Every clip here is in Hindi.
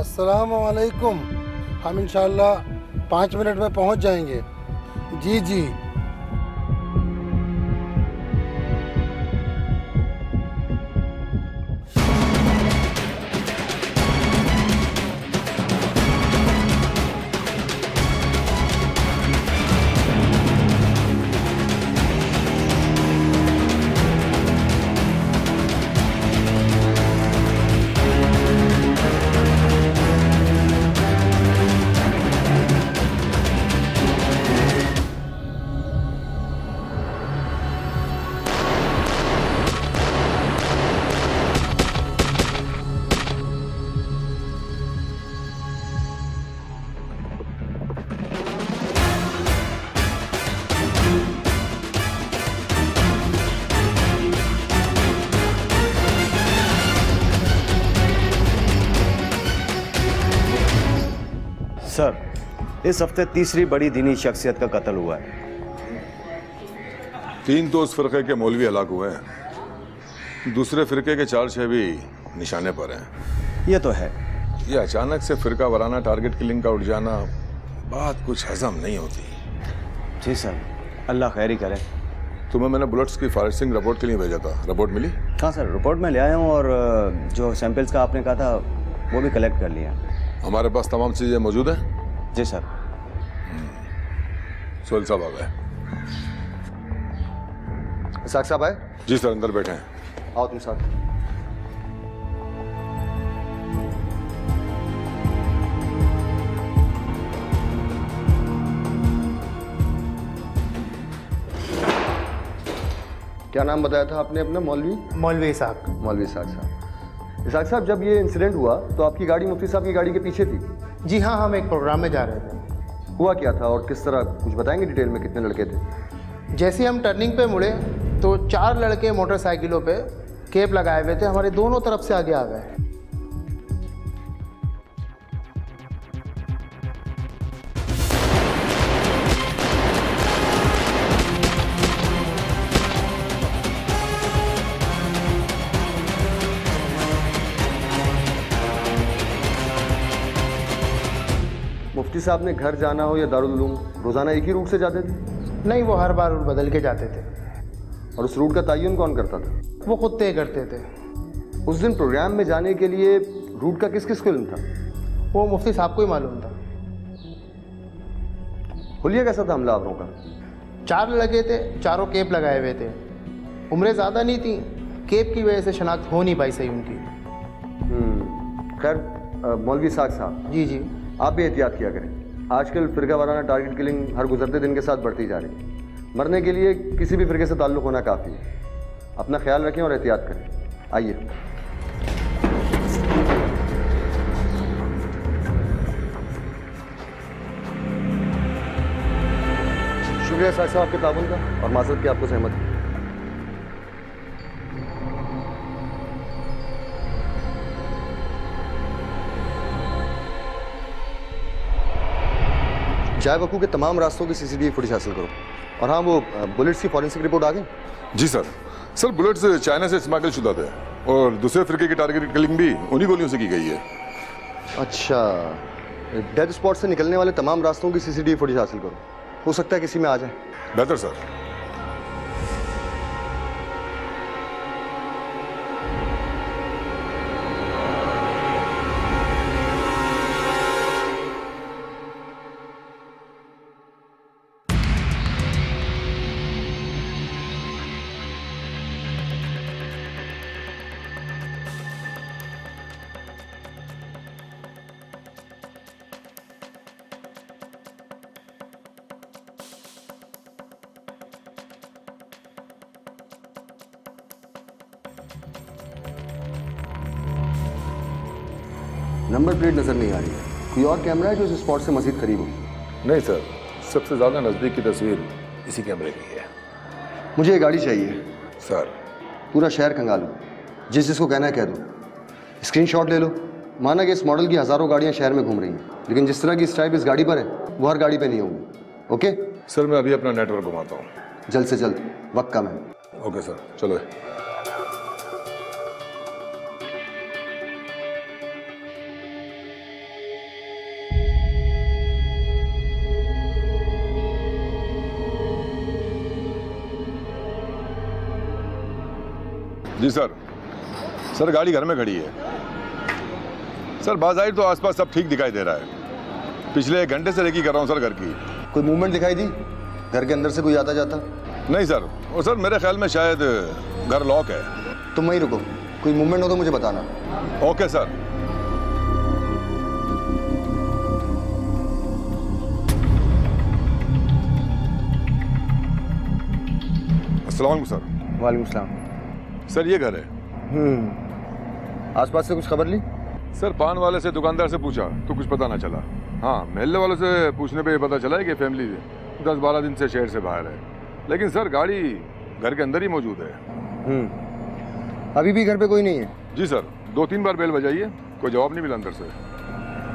अस्सलाम वालेकुम। हम इंशाल्लाह 5 मिनट में पहुंच जाएंगे। जी जी। सर, इस हफ्ते तीसरी बड़ी दीनी शख्सियत का कत्ल हुआ है। 3 तो उस फिरके के मौलवी हलाक हुए हैं, दूसरे फिरके के 4-6 भी निशाने पर हैं। ये तो है। ये अचानक से फिरका वाराना टारगेट किलिंग का उठ जाना, बात कुछ हजम नहीं होती। जी सर, अल्लाह खैर ही करे। तुम्हें मैंने बुलेट्स की फॉरेस्टिंग रिपोर्ट के लिए भेजा था, रिपोर्ट मिली? हाँ सर, रिपोर्ट में ले आया हूँ और जो सैंपल्स का आपने कहा था वो भी कलेक्ट कर लिया। हमारे पास तमाम चीजें मौजूद हैं? जी सर। सोहेल साहब आ गए। इसाक साहब आए? जी सर, अंदर बैठे हैं। आओ तुम साथ। क्या नाम बताया था आपने अपना? मौलवी? मौलवी इसाक। मौलवी इसाक साहब। इसाक साहब, जब ये इंसिडेंट हुआ तो आपकी गाड़ी मुफ्ती साहब की गाड़ी के पीछे थी? जी हाँ, हम एक प्रोग्राम में जा रहे थे। हुआ क्या था और किस तरह, कुछ बताएंगे डिटेल में? कितने लड़के थे? जैसे ही हम टर्निंग पे मुड़े तो 4 लड़के मोटरसाइकिलों पे केप लगाए हुए थे, हमारे दोनों तरफ से आगे आ गए। मुफ्ती साहब ने घर जाना हो या दारुल उलूम, रोज़ाना एक ही रूट से जाते थे? नहीं, वो हर बार रूट बदल के जाते थे। और उस रूट का तयन कौन करता था? वो खुद तय करते थे। उस दिन प्रोग्राम में जाने के लिए रूट का किस किस को इल्म था? वो मुफ्ती साहब को ही मालूम था। हुलिया कैसा था हमलावरों का? 4 लड़के थे, चारों केप लगाए हुए थे। उम्रें ज़्यादा नहीं थी, केप की वजह से शनाख्त हो नहीं पाई सही उनकी। खैर मौलवी इसाक साहब, जी जी, आप भी एहतियात किया करें। आजकल फिरका वाराना टारगेट किलिंग हर गुजरते दिन के साथ बढ़ती जा रही है। मरने के लिए किसी भी फिरके से ताल्लुक़ होना काफ़ी है। अपना ख्याल रखें और एहतियात करें। आइए। शुक्रिया इसाक साहब आपके ताउन का, और माज़रत की आपको सहमत है। जाए वकू के तमाम रास्तों की सीसीटीवी फुटेज हासिल करो। और हाँ, वो बुलेट्स की फॉरेंसिक रिपोर्ट आ गई? जी सर। सर, बुलेट्स चाइना से स्मगल शुदा थे और दूसरे फिरके की टारगेट किलिंग भी उन्हीं गोलियों से की गई है। अच्छा, डेथ स्पॉट से निकलने वाले तमाम रास्तों की सीसीटीवी फुटेज हासिल करो, हो सकता है किसी में आ जाए। बेहतर सर। नंबर प्लेट नज़र नहीं आ रही है। कोई और कैमरा है जो इस स्पॉट से मज़ीद करीब हो? नहीं सर, सबसे ज़्यादा नज़दीक की तस्वीर इसी कैमरे की है। मुझे ये गाड़ी चाहिए सर। पूरा शहर खंगालो, जिसको कहना है कह दो। स्क्रीनशॉट ले लो। माना कि इस मॉडल की हज़ारों गाड़ियाँ शहर में घूम रही हैं, लेकिन जिस तरह की स्ट्राइप इस गाड़ी पर है वो हर गाड़ी पर नहीं होंगी। ओके सर, मैं अभी अपना नेटवर्क घुमाता हूँ। जल्द से जल्द, वक्त कम है। ओके सर, चलो। जी सर। सर गाड़ी घर में खड़ी है सर। बाज़ाहिर तो आसपास सब ठीक दिखाई दे रहा है। पिछले 1 घंटे से रेकी कर रहा हूँ सर घर की। कोई मूवमेंट दिखाई दी घर के अंदर से? कोई आता जाता? नहीं सर। और सर मेरे ख्याल में शायद घर लॉक है। तुम वहीं रुको, कोई मूवमेंट हो तो मुझे बताना। Okay sir. अस्सलाम वालेकुम सर। वालेकुम सलाम। सर ये घर है। आसपास से कुछ खबर ली? सर पान वाले से, दुकानदार से पूछा तो कुछ पता ना चला। हाँ, महल्ले वालों से पूछने पे ये पता चला है कि फैमिली 10-12 दिन से शहर से बाहर है। लेकिन सर गाड़ी घर के अंदर ही मौजूद है। अभी भी घर पे कोई नहीं है? जी सर, 2-3 बार बेल बजाई है, कोई जवाब नहीं मिला अंदर से।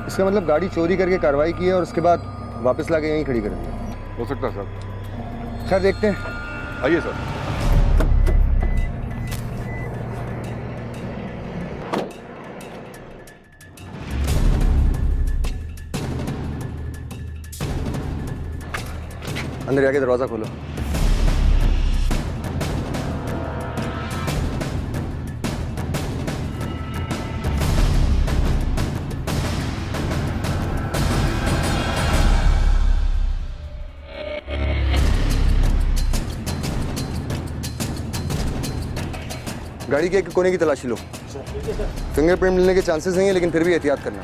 इसका मतलब गाड़ी चोरी करके कार्रवाई की है और उसके बाद वापस लाके यहीं खड़ी कर दी। हो सकता है सर। खैर देखते हैं। आइए सर। अंदर जाके दरवाजा खोलो। गाड़ी के एक कोने की तलाशी लो। फिंगरप्रिंट मिलने के चांसेस नहीं है, लेकिन फिर भी एहतियात करना।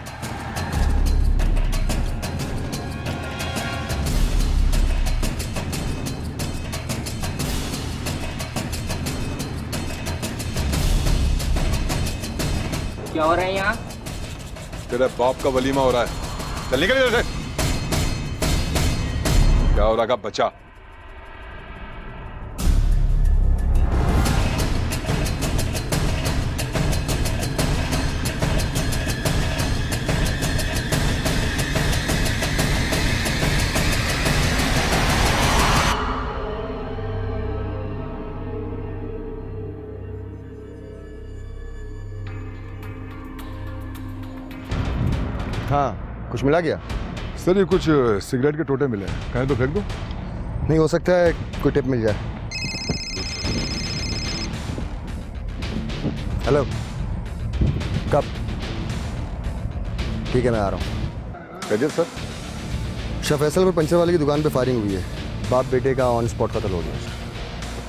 क्या हो रहा है यहाँ? तेरे बाप का वलीमा हो रहा है। चल निकल इधर से। क्या हो रहा का बच्चा? हाँ, कुछ मिला क्या? सर ये कुछ सिगरेट के टोटे मिले हैं, कहें तो फेंक दो? नहीं, हो सकता है कोई टिप मिल जाए। हेलो, कब? ठीक है, मैं आ रहा हूँ। खैरियत सर? शाह फैसल पर पंचर वाले की दुकान पे फायरिंग हुई है। बाप बेटे का ऑन स्पॉट कत्ल हो गया।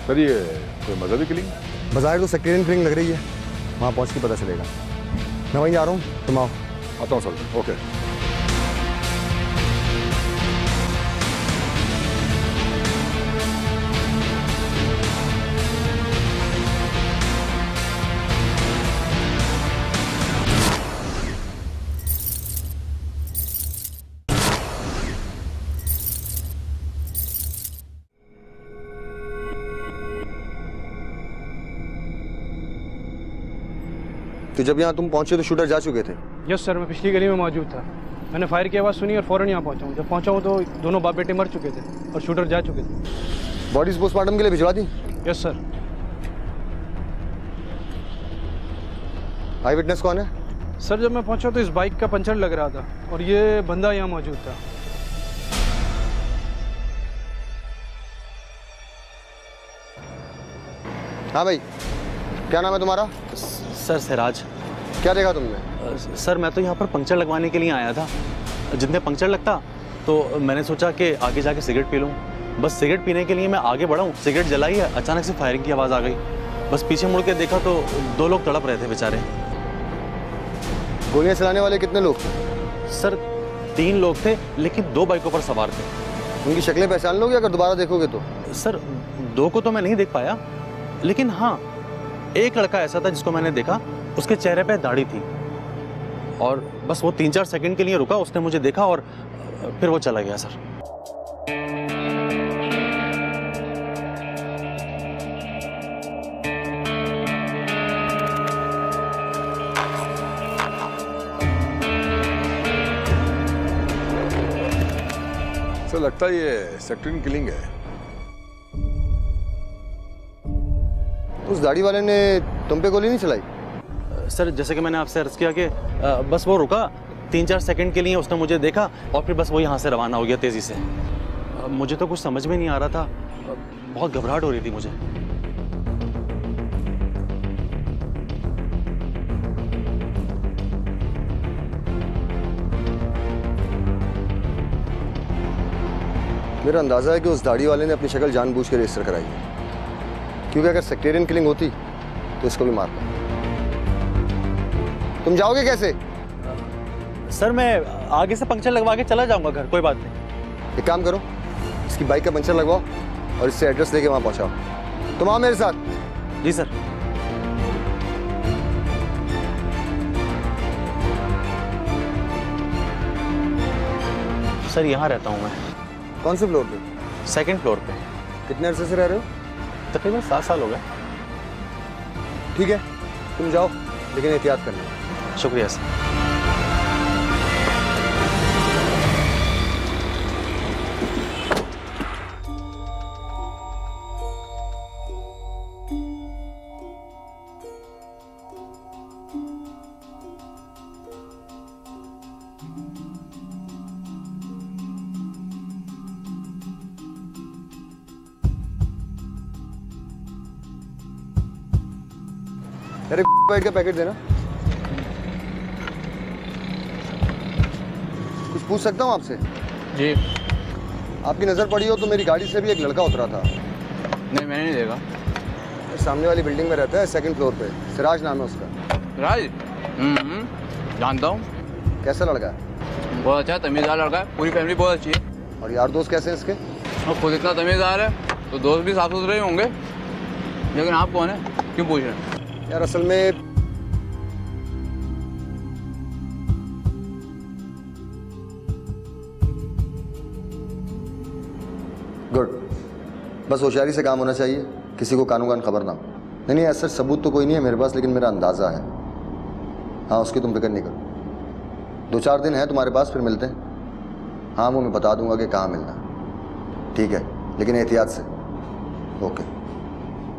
सर ये कोई मजहबी किलिंग? बाजार तो सेक्टेरियन किलिंग लग रही है, वहाँ पहुँच के पता चलेगा। मैं वहीं जा रहा हूँ, तुम आओ। आता हूँ सर। ओके। तो जब यहाँ तुम पहुँचे तो शूटर जा चुके थे? यस सर, मैं पिछली गली में मौजूद था। मैंने फायर की आवाज़ सुनी और फ़ौरन यहाँ पहुँचा हूँ। जब पहुँचा हूँ तो दोनों बाप बेटे मर चुके थे और शूटर जा चुके थे। बॉडीज पोस्टमार्टम के लिए भिजवा दी? Yes sir. आई विटनेस कौन है? सर जब मैं पहुँचा तो इस बाइक का पंचर लग रहा था और ये बंदा यहाँ मौजूद था। हाँ भाई, क्या नाम है तुम्हारा? सर सिराज। क्या देखा तुमने? सर मैं तो यहाँ पर पंक्चर लगवाने के लिए आया था। जितने पंक्चर लगता तो मैंने सोचा कि आगे जाके सिगरेट पी लूँ। बस सिगरेट पीने के लिए मैं आगे बढ़ा हूँ, सिगरेट जलाई है, अचानक से फायरिंग की आवाज़ आ गई। बस पीछे मुड़ के देखा तो 2 लोग तड़प रहे थे बेचारे। गोलियां चलाने वाले कितने लोग थे? सर 3 लोग थे, लेकिन 2 बाइकों पर सवार थे। उनकी शक्लें पहचान लोगे अगर दोबारा देखोगे तो? सर 2 को तो मैं नहीं देख पाया, लेकिन हाँ एक लड़का ऐसा था जिसको मैंने देखा, उसके चेहरे पे दाढ़ी थी और बस वो 3-4 सेकंड के लिए रुका, उसने मुझे देखा और फिर वो चला गया सर। सर लगता है ये सेक्टरिन किलिंग है। उस दाढ़ी वाले ने तुम पे गोली नहीं चलाई? सर जैसे कि मैंने आपसे अर्ज किया कि बस वो रुका 3-4 सेकंड के लिए, उसने मुझे देखा और फिर बस वो यहाँ से रवाना हो गया तेज़ी से। मुझे तो कुछ समझ में नहीं आ रहा था, बहुत घबराहट हो रही थी मुझे। मेरा अंदाज़ा है कि उस दाढ़ी वाले ने अपनी शक्ल जानबूझ के रजिस्टर कराई है, क्योंकि अगर सेक्टेरियन किलिंग होती तो इसको भी मारता। तुम जाओगे कैसे? सर मैं आगे से पंक्चर लगवा के चला जाऊंगा घर, कोई बात नहीं। एक काम करो, इसकी बाइक का पंचर लगवाओ और इससे एड्रेस लेके वहाँ पहुँचाओ। तुम आओ मेरे साथ। जी सर। सर यहाँ रहता हूँ मैं। कौन से फ्लोर पे? सेकंड फ्लोर पे। कितने अरसे से रह रहे हो? तकरीबन 7 साल हो गए। ठीक है, तुम जाओ, लेकिन एहतियात करना। शुक्रिया सर। अरे वाइट का पैकेट देना। कुछ पूछ सकता हूँ आपसे? जी। आपकी नज़र पड़ी हो तो मेरी गाड़ी से भी एक लड़का उतरा था। नहीं, मैंने नहीं देखा। सामने वाली बिल्डिंग में रहता है, सेकंड फ्लोर पे। सिराज नाम है उसका। राज? जानता हूँ। कैसा लड़का है? बहुत अच्छा, तमीज़दार लड़का है। पूरी फैमिली बहुत अच्छी है। और यार दोस्त कैसे हैं इसके? और खुद इतना तमीज़दार है तो दोस्त भी साफ सुथरे ही होंगे। लेकिन आप कौन है, क्यों पूछ रहे हैं? यार असल में गुड, बस होशियारी से काम होना चाहिए, किसी को कानून कान खबर ना हो। नहीं ऐसा सबूत तो कोई नहीं है मेरे पास, लेकिन मेरा अंदाज़ा है। हाँ, उसकी तुम फिक्र नहीं करो। 2-4 दिन है तुम्हारे पास, फिर मिलते हैं। हाँ, वो मैं बता दूंगा कि कहाँ मिलना। ठीक है, लेकिन एहतियात से। Okay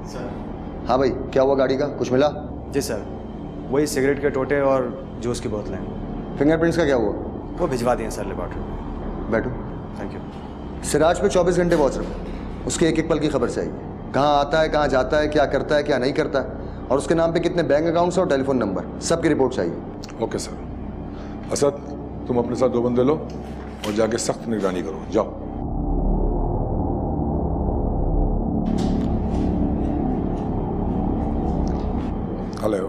sir. हाँ भाई, क्या हुआ गाड़ी का? कुछ मिला? जी सर, वही सिगरेट के टोटे और जूस की बोतलें। फिंगरप्रिंट्स का क्या हुआ? वो भिजवा दिए सर लेबॉर्ट्री में। बैठो। Thank you. सिराज पे 24 घंटे वॉच रखो, उसके एक एक पल की खबर चाहिए। कहाँ आता है, कहाँ जाता है, क्या करता है, क्या नहीं करता है, और उसके नाम पे कितने बैंक अकाउंट्स और टेलीफोन नंबर, सबकी रिपोर्ट चाहिए। Okay sir. असद, तुम अपने साथ 2 बंदे लो और जाके सख्त निगरानी करो। जाओ। हेलो।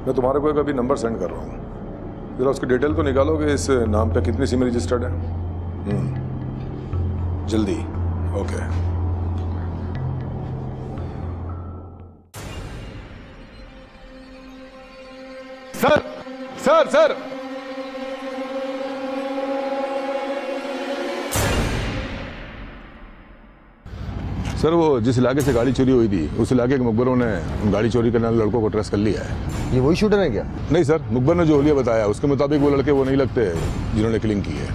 मैं तुम्हारे को एक अभी नंबर सेंड कर रहा हूँ, जरा उसकी डिटेल तो निकालो कि इस नाम पे कितनी सिम रजिस्टर्ड है। जल्दी। Okay. Sir sir sir sir, वो जिस इलाके से गाड़ी चोरी हुई थी उस इलाके के मुखबरों ने उन गाड़ी चोरी करने वाले लड़कों को ट्रेस कर लिया है। ये वही शूटर है क्या? नहीं सर, मुखबर ने जो हुलिया बताया उसके मुताबिक वो लड़के वो नहीं लगते जिन्होंने किलिंग की है।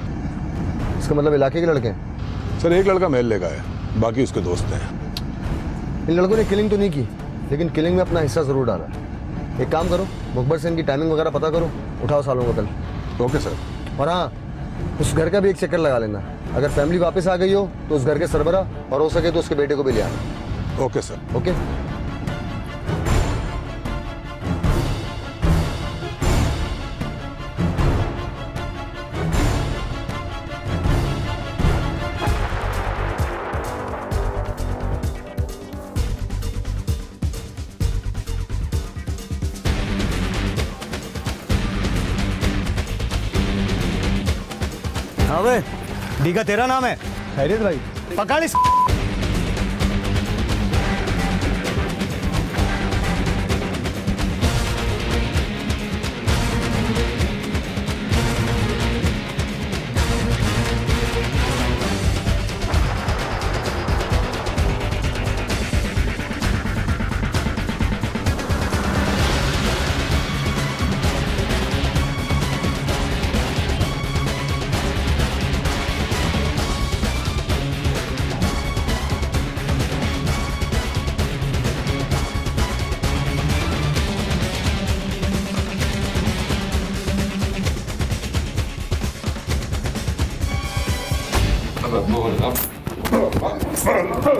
इसका मतलब इलाके के लड़के हैं? सर, एक लड़का महल्ले का है, बाकी उसके दोस्त हैं। इन लड़कों ने किलिंग तो नहीं की, लेकिन किलिंग में अपना हिस्सा जरूर डाला। एक काम करो, मुखबर से इनकी टाइमिंग वगैरह पता करो, उठाओ सालों का कल। Okay sir. और हाँ, उस घर का भी एक चक्कर लगा लेना। अगर फैमिली वापस आ गई हो तो उस घर के सरबरा और हो सके तो उसके बेटे को भी ले आना। Okay sir. ओके। हाँ भाई, डी का तेरा नाम है? खैरियत भाई? पकड़ इस।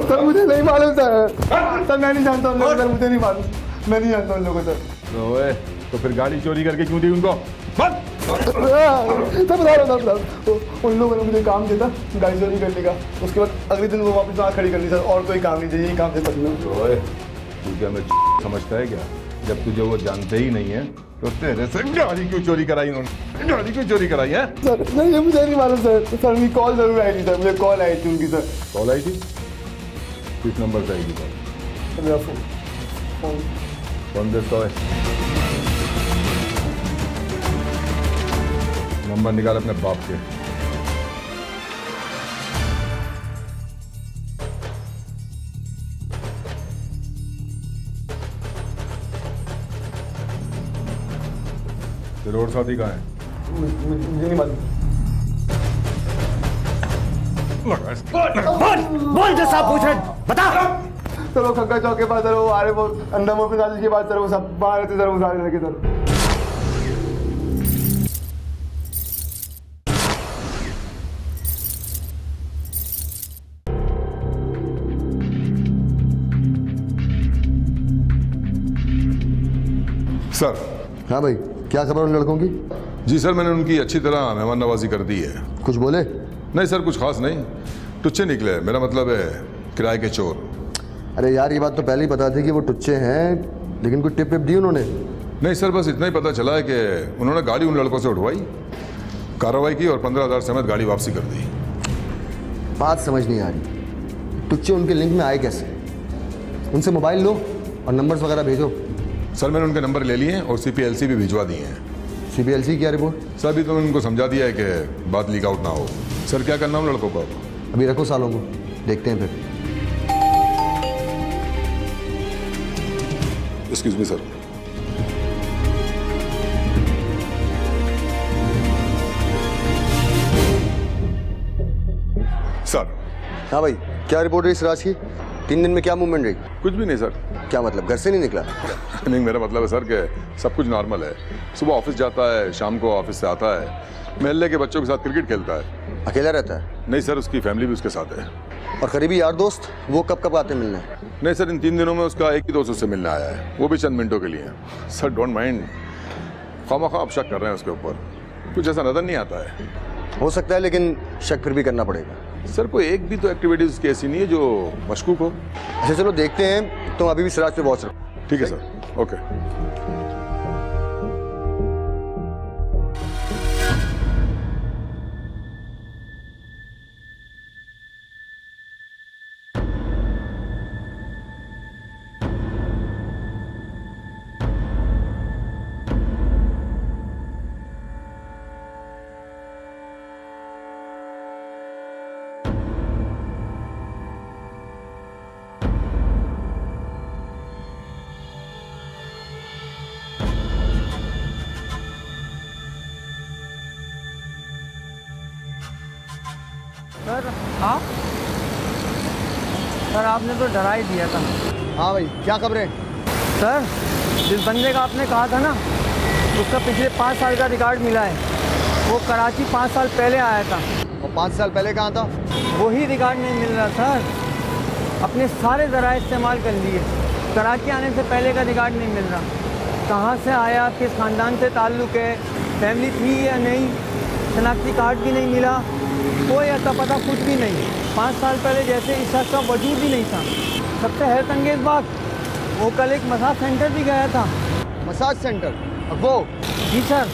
सर मुझे नहीं मालूम सर मैं नहीं जानता उन लोगों सर, मुझे नहीं मालूम, मैं नहीं जानता उन लोगों सर। तो फिर गाड़ी चोरी करके क्यों दी उनको? बस बता रहा उन लोगों ने मुझे काम दिया था गाड़ी चोरी करने का, उसके बाद अगले दिन वो वापस वहाँ खड़ी कर ली सर, और कोई काम नहीं चाहिए, यही काम देता था। तू क्या मैं समझता है क्या? जब तुझे वो जानते ही नहीं है तो तेरे से गाड़ी क्यों चोरी कराई उन्होंने? गाड़ी क्यों चोरी कराई है? सर नहीं, मुझे नहीं मालूम सर। सर मेरी कॉल जरूर आई थी सर, मुझे कॉल आई थी उनकी सर। कॉल आई थी? किस नंबर से आई थी कॉल? मेरा फोन कौन देता है? नंबर निकाल अपने बाप के। तेरे और साथी कहाँ है? मुझे नहीं मालूम। बोल जो साहब पूछ रहे, बता। सर वो खक्का चौक के पास सर, वो आ रहे, वो अंडा मोर प्रसाद जी के पास सर, वो सब बाहर रहते सर, वो सारे लगे सर। सर। हाँ भाई, क्या खबर उन लड़कों की? जी सर, मैंने उनकी अच्छी तरह मेहमान नवाजी कर दी है। कुछ बोले? नहीं सर, कुछ खास नहीं, टुच्चे निकले। मेरा मतलब है किराए के चोर। अरे यार, ये बात तो पहले ही पता थी कि वो टुच्चे हैं, लेकिन कोई टिप विप दी उन्होंने? नहीं सर, बस इतना ही पता चला है कि उन्होंने गाड़ी उन लड़कों से उठवाई, कार्रवाई की और 15,000 समेत गाड़ी वापसी कर दी। बात समझ नहीं आ रही, टुच्चे उनके लिंक में आए कैसे? उनसे मोबाइल लो और नंबर्स वगैरह भेजो। सर मैंने उनके नंबर ले लिए हैं और CPLC भी भिजवा दिए हैं। CPLC क्या रिपोर्ट? सर अभी तो उनको समझा दिया है कि बात लीक आउट ना हो। सर क्या करना उन लड़कों को? अभी रखो सालों को, देखते हैं फिर। Excuse me sir. सर। हाँ भाई, क्या रिपोर्ट रही सिराज की? 3 दिन में क्या मूवमेंट रही? कुछ भी नहीं सर। क्या मतलब, घर से नहीं निकला? नहीं, मेरा मतलब है सर कि सब कुछ नॉर्मल है। सुबह ऑफिस जाता है, शाम को ऑफिस से आता है, महल्ले के बच्चों के साथ क्रिकेट खेलता है। अकेला रहता है? नहीं सर, उसकी फैमिली भी उसके साथ है। और करीबी यार दोस्त, वो कब कब आते मिलने? नहीं सर, इन 3 दिनों में उसका एक ही दोस्त उससे मिलने आया है, वो भी चंद मिनटों के लिए। सर डोंट माइंड, खामखा आप शक कर रहे हैं उसके ऊपर, कुछ ऐसा नजर नहीं आता है। हो सकता है, लेकिन शक फिर भी करना पड़ेगा। सर कोई एक भी तो एक्टिविटीज उसकी ऐसी नहीं है जो मशकूक हो। अच्छा चलो देखते हैं, तुम अभी भी सिराज पे वॉच रखो। ठीक है सर, ओके। सर हाँ सर, आपने तो डरा ही दिया था। हाँ भाई, क्या खबरें? सर जिस बंदे का आपने कहा था ना, उसका पिछले 5 साल का रिकॉर्ड मिला है। वो कराची 5 साल पहले आया था। और 5 साल पहले कहाँ था? वही रिकॉर्ड नहीं मिल रहा सर। अपने सारे ज़राए इस्तेमाल कर लिए, कराची आने से पहले का रिकॉर्ड नहीं मिल रहा। कहाँ से आया, किस ख़ानदान से ताल्लुक़ है, फैमिली थी या नहीं, शनाख्ती कार्ड भी नहीं मिला, कोई अता पता कुछ भी नहीं। 5 साल पहले जैसे इस शख्स का वजूद ही नहीं था। सबसे हैरत अंगेज़ बात, वो कल एक मसाज सेंटर भी गया था। Massage centre? वो? जी सर।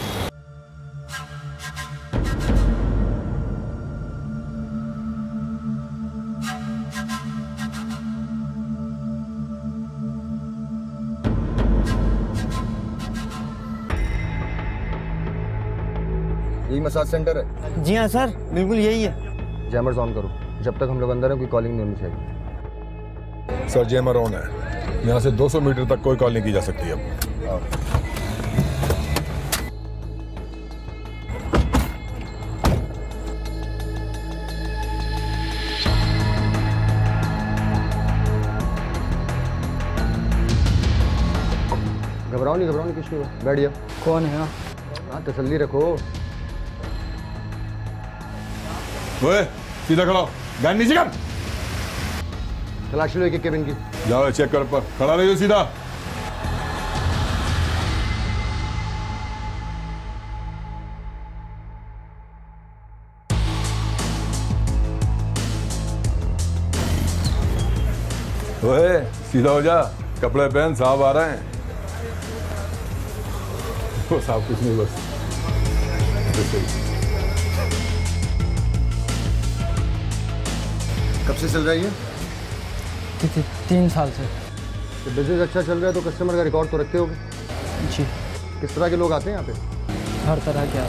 यही मसाज सेंटर है? जी हाँ सर, बिल्कुल यही है। जैमर्स ऑन करो, जब तक हम लोग अंदर हैं कोई कॉलिंग नहीं होनी चाहिए। सर जैमर ऑन है, यहाँ से 200 मीटर तक कोई कॉल नहीं की जा सकती अब। घबराओ नहीं, कुछ नहीं हुआ, बैठ जाओ। कौन है? हाँ तसल्ली रखो। ओए सीधा खड़ा हो, गाड़ी नीचे कर। तलाशी लो एक केबिन की। जाओ चेक कर, पर खड़ा रहिए सीधा। ओए सीधा हो जा, कपड़े पहन, साहब आ रहे हैं। वो साहब कुछ नहीं, बस कब से चल रही है? 3 साल से। तो बिजनेस अच्छा चल रहा है तो कस्टमर का रिकॉर्ड तो रखते होगे? जी। किस तरह के लोग आते हैं यहाँ पे? हर तरह के।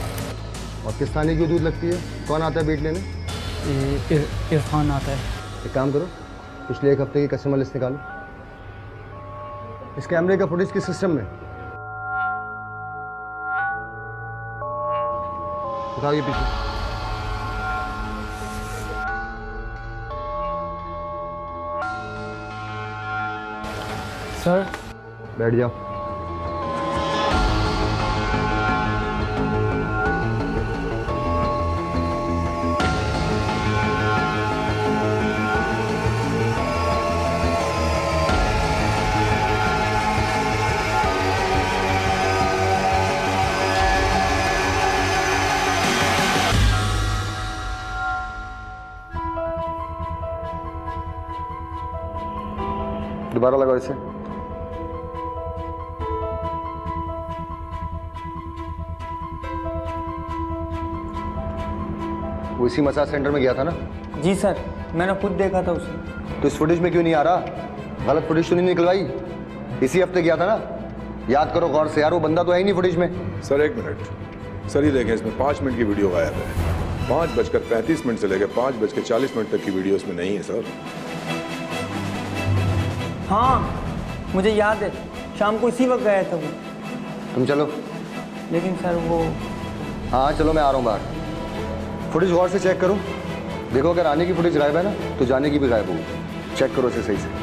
और किस थाने की दूध लगती है? कौन आता है बीट लेने? इरफान आता है। एक काम करो, पिछले 1 हफ्ते की कस्टमर लिस्ट निकालो। इस कैमरे का फुटेज किस सिस्टम में? उठाओ ये पीछे। सर बैठ जाओ। दोबारा लगाओ इसे। वो इसी मसाज सेंटर में गया था ना? जी सर, मैंने खुद देखा था उसे। तो इस फुटेज में क्यों नहीं आ रहा? गलत फुटेज तो नहीं निकलवाई? इसी हफ्ते गया था ना? याद करो गौर से यार, वो बंदा तो है ही नहीं फुटेज में। सर 1 मिनट सर, ये देखें, इसमें 5 मिनट की वीडियो गायब है। 5:35 से लेकर 5:40 तक की वीडियो इसमें नहीं है सर। हाँ मुझे याद है, शाम को इसी वक्त गया था वो। तुम चलो। लेकिन सर वो। हाँ चलो, मैं आ रहा हूँ बाहर। फुटेज गौर से चेक करो, देखो अगर आने की फुटेज गायब है ना तो जाने की भी गायब होगी। चेक करो इसे सही से।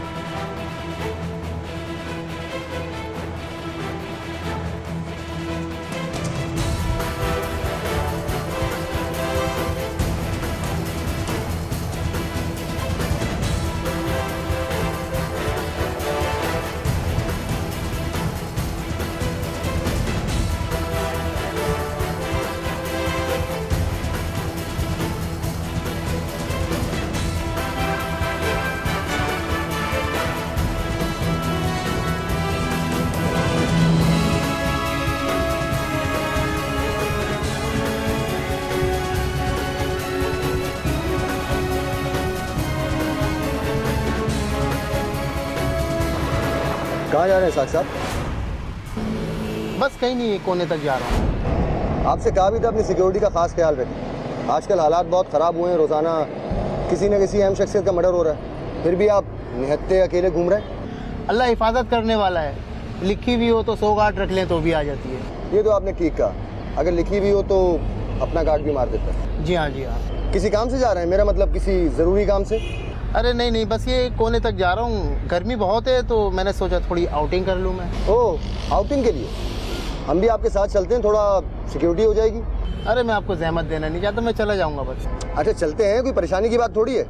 कहाँ जा रहे हैं साहब साहब? बस कहीं नहीं, कोने तक जा रहा हूँ। आपसे कहा भी था अपनी सिक्योरिटी का खास ख्याल रखें। आजकल हालात बहुत ख़राब हुए हैं, रोज़ाना किसी न किसी अहम शख्सियत का मर्डर हो रहा है, फिर भी आप निहत्ते अकेले घूम रहे हैं। अल्लाह हिफाजत करने वाला है। लिखी भी हो तो 100 गार्ड रख लें तो भी आ जाती है। ये तो आपने ठीक कहा, अगर लिखी भी हो तो अपना गार्ड भी मार देता है। जी हाँ, जी हाँ। किसी काम से जा रहे हैं? मेरा मतलब किसी ज़रूरी काम से? अरे नहीं नहीं, बस ये कोने तक जा रहा हूँ। गर्मी बहुत है तो मैंने सोचा थोड़ी आउटिंग कर लूँ मैं। ओह, आउटिंग के लिए? हम भी आपके साथ चलते हैं, थोड़ा सिक्योरिटी हो जाएगी। अरे मैं आपको जहमत देना नहीं चाहता, मैं चला जाऊँगा बस। अच्छा चलते हैं, कोई परेशानी की बात थोड़ी है।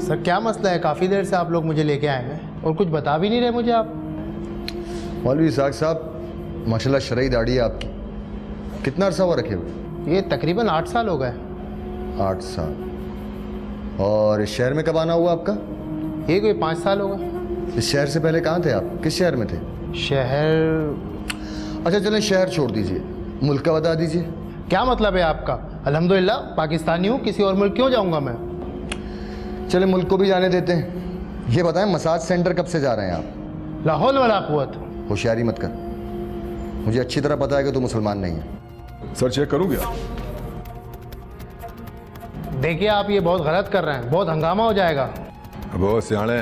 सर क्या मसला है? काफ़ी देर से आप लोग मुझे लेके आए हैं और कुछ बता भी नहीं रहे मुझे आप। मौलवी इसाक साहब, माशाल्लाह शरई दाढ़ी है आपकी। कितना अरसा हुआ रखे हुए? ये तकरीबन 8 साल हो गए। 8 साल। और इस शहर में कब आना हुआ आपका? ये कोई 5 साल होगा। इस शहर से पहले कहाँ थे आप? किस शहर में थे? शहर? अच्छा चलें, शहर छोड़ दीजिए, मुल्क का बता दीजिए। क्या मतलब है आपका? अल्हम्दुलिल्लाह पाकिस्तानी हूँ, किसी और मुल्क क्यों जाऊँगा मैं? चले मुल्क को भी जाने देते हैं। ये बताएं, मसाज सेंटर कब से जा रहे हैं आप? ला हौल वला कुव्वत। होशियारी मत कर, मुझे अच्छी तरह पता है कि तू मुसलमान नहीं है। सर चेक करूँ क्या? देखिए आप ये बहुत गलत कर रहे हैं, बहुत हंगामा हो जाएगा। बहुत सियाणे,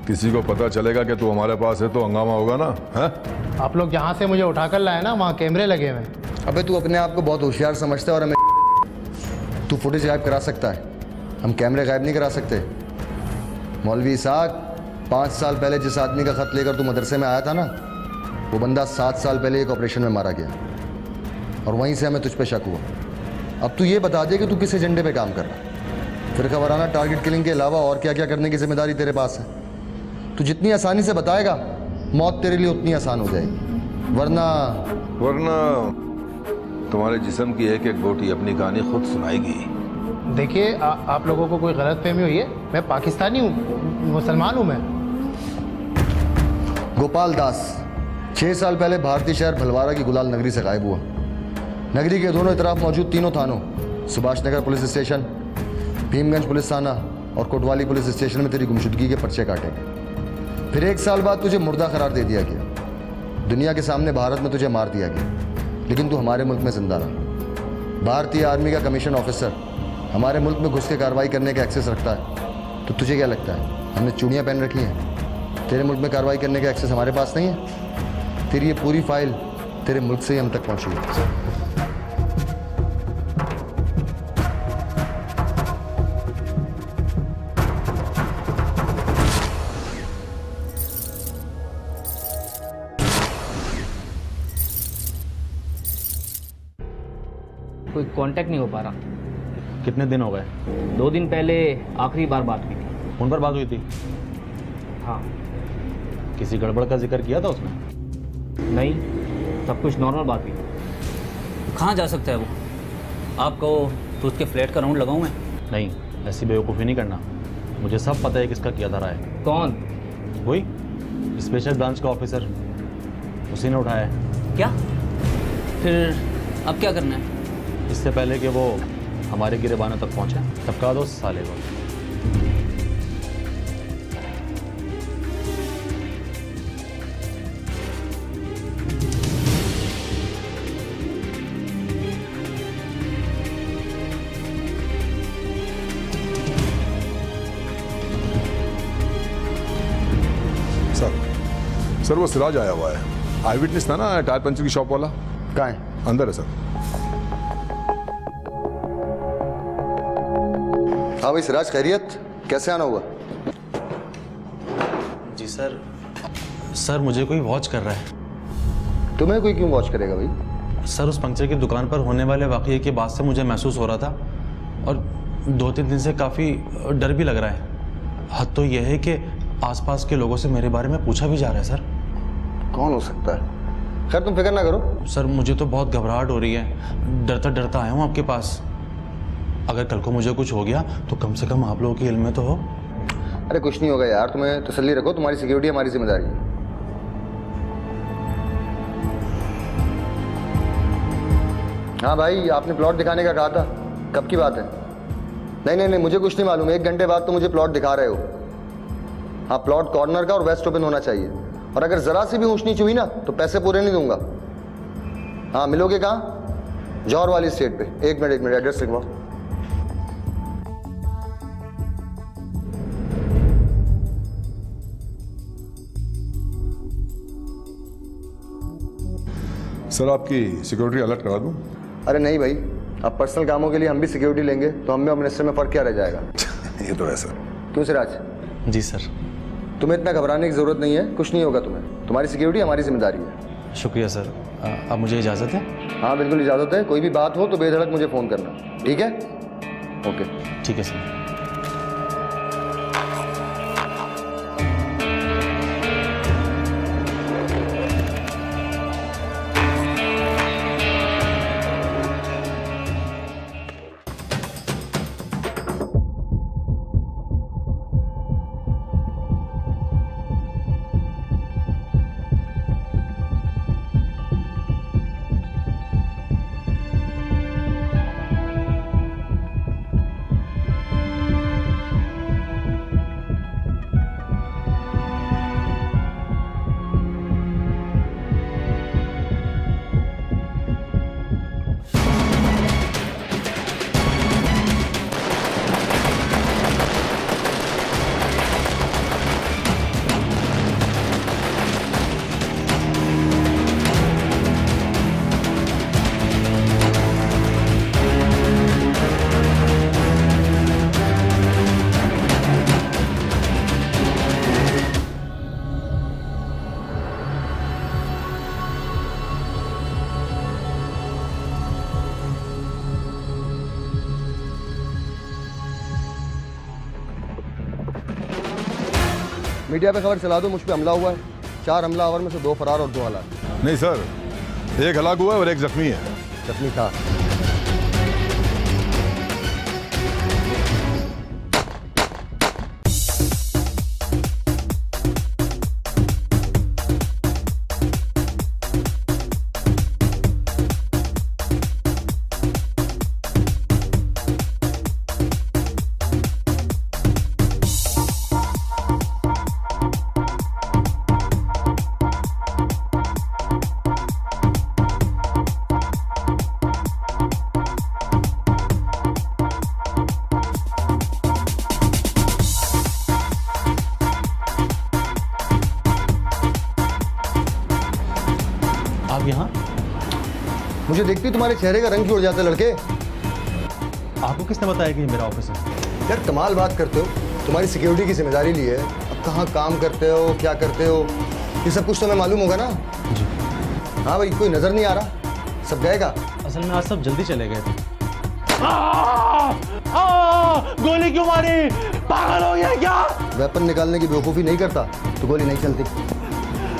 किसी को पता चलेगा कि तू हमारे पास है तो हंगामा होगा ना। है आप लोग जहाँ से मुझे उठाकर लाए ना, वहाँ कैमरे लगे हुए हैं। अबे तू अपने आप को बहुत होशियार समझता है और हमें तू फुटेज गायब करा सकता है, हम कैमरे गायब नहीं करा सकते। मौलवी इसाक, 5 साल पहले जिस आदमी का खत लेकर तू मदरसे में आया था ना, वो बंदा 7 साल पहले एक ऑपरेशन में मारा गया और वहीं से हमें तुझ पे शक हुआ। अब तू ये बता दे कि तू किस एजेंडे पे काम कर रहा है। फिर खबराना टारगेट किलिंग के अलावा और क्या क्या करने की जिम्मेदारी तेरे पास है। तू जितनी आसानी से बताएगा मौत तेरे लिए उतनी आसान हो जाएगी, वरना तुम्हारे जिस्म की एक एक बोटी अपनी कहानी खुद सुनाएगी। देखिए आप लोगों को कोई गलतफहमी हुई है, मैं पाकिस्तानी हूँ, मुसलमान हूँ मैं। गोपाल दास 6 साल पहले भारतीय शहर भलवारा की गुलाल नगरी से गायब हुआ। नगरी के दोनों तरफ मौजूद तीनों थानों Subhash Nagar police station, Bhimganj police थाना और कोतवाली पुलिस स्टेशन में तेरी गुमशुदगी के पर्चे काटे गए। फिर 1 साल बाद तुझे मुर्दा करार दे दिया गया। दुनिया के सामने भारत में तुझे मार दिया गया, लेकिन तू हमारे मुल्क में जिंदा रहा। भारतीय आर्मी का कमीशन ऑफिसर हमारे मुल्क में घुस के कार्रवाई करने का एक्सेस रखता है, तो तुझे क्या लगता है हमने चूड़ियाँ पहन रखी हैं? तेरे मुल्क में कार्रवाई करने का एक्सेस हमारे पास नहीं है। तेरी ये पूरी फाइल तेरे मुल्क से ही हम तक पहुँची है। कोई कांटेक्ट नहीं हो पा रहा। कितने दिन हो गए? 2 दिन पहले आखिरी बार बात हुई थी। फोन पर बात हुई थी? हाँ। किसी गड़बड़ का जिक्र किया था उसने? नहीं, सब कुछ नॉर्मल बात हुई। कहाँ जा सकता है वो? आप कहो तो उसके फ्लैट का राउंड लगाऊं मैं? नहीं, ऐसी बेवकूफ़ी नहीं करना। मुझे सब पता है किसका किया था रहा है। कौन? वही स्पेशल ब्रांच का ऑफिसर, उसी ने उठाया है। क्या? फिर अब क्या करना है? इससे पहले कि वो हमारे गिरेबानों तक पहुंचे टपका दो साले को। सर वो सिराज आया हुआ है, आई विटनेस था ना टायर पंचर की शॉप वाला। कहाँ है? अंदर है सर। हाँ भाई सिराज, खैरियत? कैसे आना हुआ? जी सर मुझे कोई वॉच कर रहा है। तुम्हें कोई क्यों वॉच करेगा भाई? सर उस पंक्चर की दुकान पर होने वाले वाकये के बाद से मुझे महसूस हो रहा था, और 2-3 दिन से काफ़ी डर भी लग रहा है। हद तो यह है कि आसपास के लोगों से मेरे बारे में पूछा भी जा रहा है। सर कौन हो सकता है? खैर तुम फिक्र ना करो। सर मुझे तो बहुत घबराहट हो रही है, डरता डरता आया हूँ आपके पास। अगर कल को मुझे कुछ हो गया तो कम से कम आप लोगों के इल्म में तो हो। अरे कुछ नहीं होगा यार, तुम्हें तसल्ली रखो, तुम्हारी सिक्योरिटी हमारी जिम्मेदारी है। हाँ भाई, आपने प्लॉट दिखाने का कहा था, कब की बात है? नहीं, मुझे कुछ नहीं मालूम। 1 घंटे बाद तो मुझे प्लॉट दिखा रहे हो। हाँ, प्लॉट कॉर्नर का और वेस्ट ओपन होना चाहिए, और अगर जरा सी भी ऊंच नीच हुई ना तो पैसे पूरे नहीं दूंगा। हाँ, मिलोगे कहाँ? जौहर वाली स्टेट पे। 1 मिनट एड्रेस लिखवाओ। सर आपकी सिक्योरिटी अलर्ट करा दूं? अरे नहीं भाई, अब पर्सनल कामों के लिए हम भी सिक्योरिटी लेंगे तो हम में और मिनिस्टर में फ़र्क क्या रह जाएगा? ये तो है सर। क्यों सिराज? जी सर। तुम्हें इतना घबराने की ज़रूरत नहीं है, कुछ नहीं होगा तुम्हें। तुम्हारी सिक्योरिटी हमारी जिम्मेदारी है। शुक्रिया सर। अब मुझे इजाज़त है? हाँ बिल्कुल इजाज़त है। कोई भी बात हो तो बेधड़क मुझे फ़ोन करना, ठीक है? ओके। ठीक है सर। मीडिया पे खबर चला दो मुझ पे हमला हुआ है। 4 हमलावर में से 2 फरार और 2 हलाक। नहीं सर, एक हलाक हुआ है और एक जख्मी है। जख्मी था। आप यहाँ? मुझे देखते ही तुम्हारे चेहरे का रंग क्यों उड़ जाता है लड़के? आपको किसने बताया कि ये मेरा ऑफिस है? यार कमाल बात करते हो। तुम्हारी सिक्योरिटी की जिम्मेदारी ली है। अब कहाँ काम करते हो, क्या करते हो, ये सब कुछ तुम्हें मालूम होगा ना? जी। हाँ भाई, कोई नजर नहीं आ रहा? सब गएगा? असल में आज सब जल्दी चले गए थे। गोली क्यों मारी? पागल हो गया क्या? वेपन निकालने की बेवकूफ़ी नहीं करता तो गोली नहीं चलती।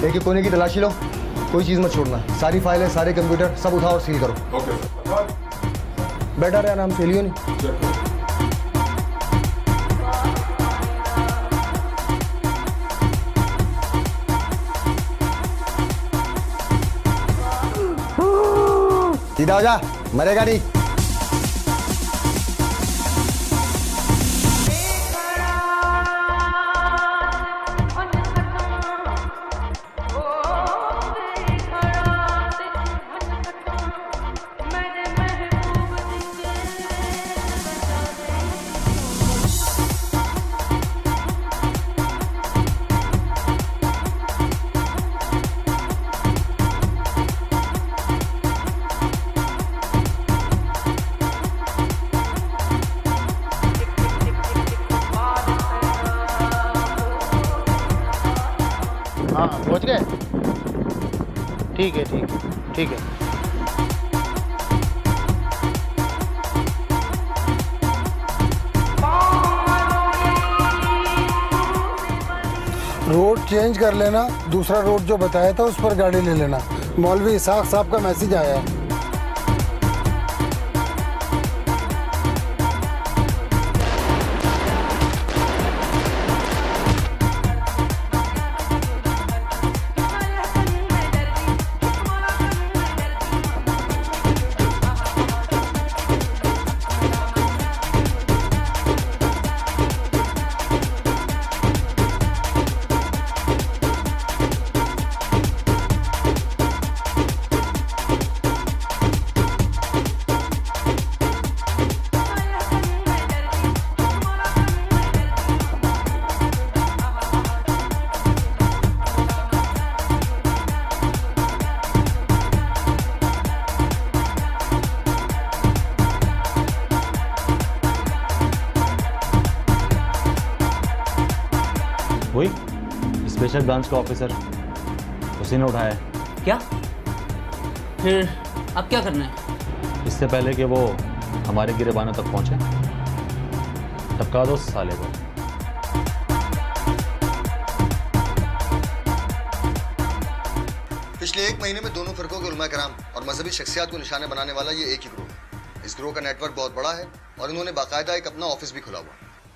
एक कोने की तलाशी लो, कोई चीज़ मत छोड़ना। सारी फाइलें, सारे कंप्यूटर सब उठाओ और सील करो। बैठा रहे आराम से, लियो नहीं। सीधा हो जा, मरेगा नहीं। हाँ पहुँच गए? ठीक है ठीक है ठीक है। रोड चेंज कर लेना, दूसरा रोड जो बताया था उस पर गाड़ी ले लेना। मौलवी इसाक साहब का मैसेज आया है। वही स्पेशल ब्रांच का ऑफिसर, उसी ने उठाया है। क्या? फिर अब क्या करना है? इससे पहले कि वो हमारे गिरेबानों तक पहुंचे, टपका दो साले को। पिछले 1 महीने में दोनों फिरकों के उलमा कराम और मजहबी शख्सियात को निशाने बनाने वाला ये एक ही ग्रोह है। इस ग्रोह का नेटवर्क बहुत बड़ा है और इन्होंने बाकायदा एक अपना ऑफिस भी खुला हुआ,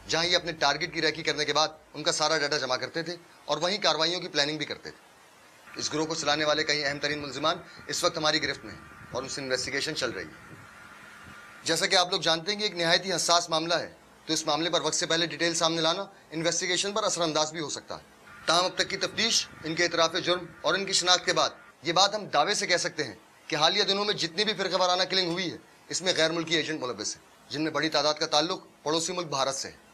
जहां ये अपने टारगेट की रेकी करने के बाद उनका सारा डाटा जमा करते थे और वहीं कार्रवाइयों की प्लानिंग भी करते थे। इस ग्रोह को चलाने वाले कई अहम तरीन मुल्जिमान इस वक्त हमारी गिरफ्त में हैं और उनसे इन्वेस्टिगेशन चल रही है। जैसा कि आप लोग जानते हैं कि एक निहायत ही हसास मामला है, तो इस मामले पर वक्त से पहले डिटेल सामने लाना इन्वेस्टिगेशन पर असरअंदाज भी हो सकता है। ताहम अब तक की तफ्तीश, इनके इतराफ़ जुर्म और इनकी शिनाख्त के बाद ये बात हम दावे से कह सकते हैं कि हालिया दिनों में जितनी भी फिरका वाराना किलिंग हुई है, इसमें गैर मुल्की एजेंट मुलव्वस है, जिनमें बड़ी तादाद का ताल्लुक पड़ोसी मुल्क भारत से है।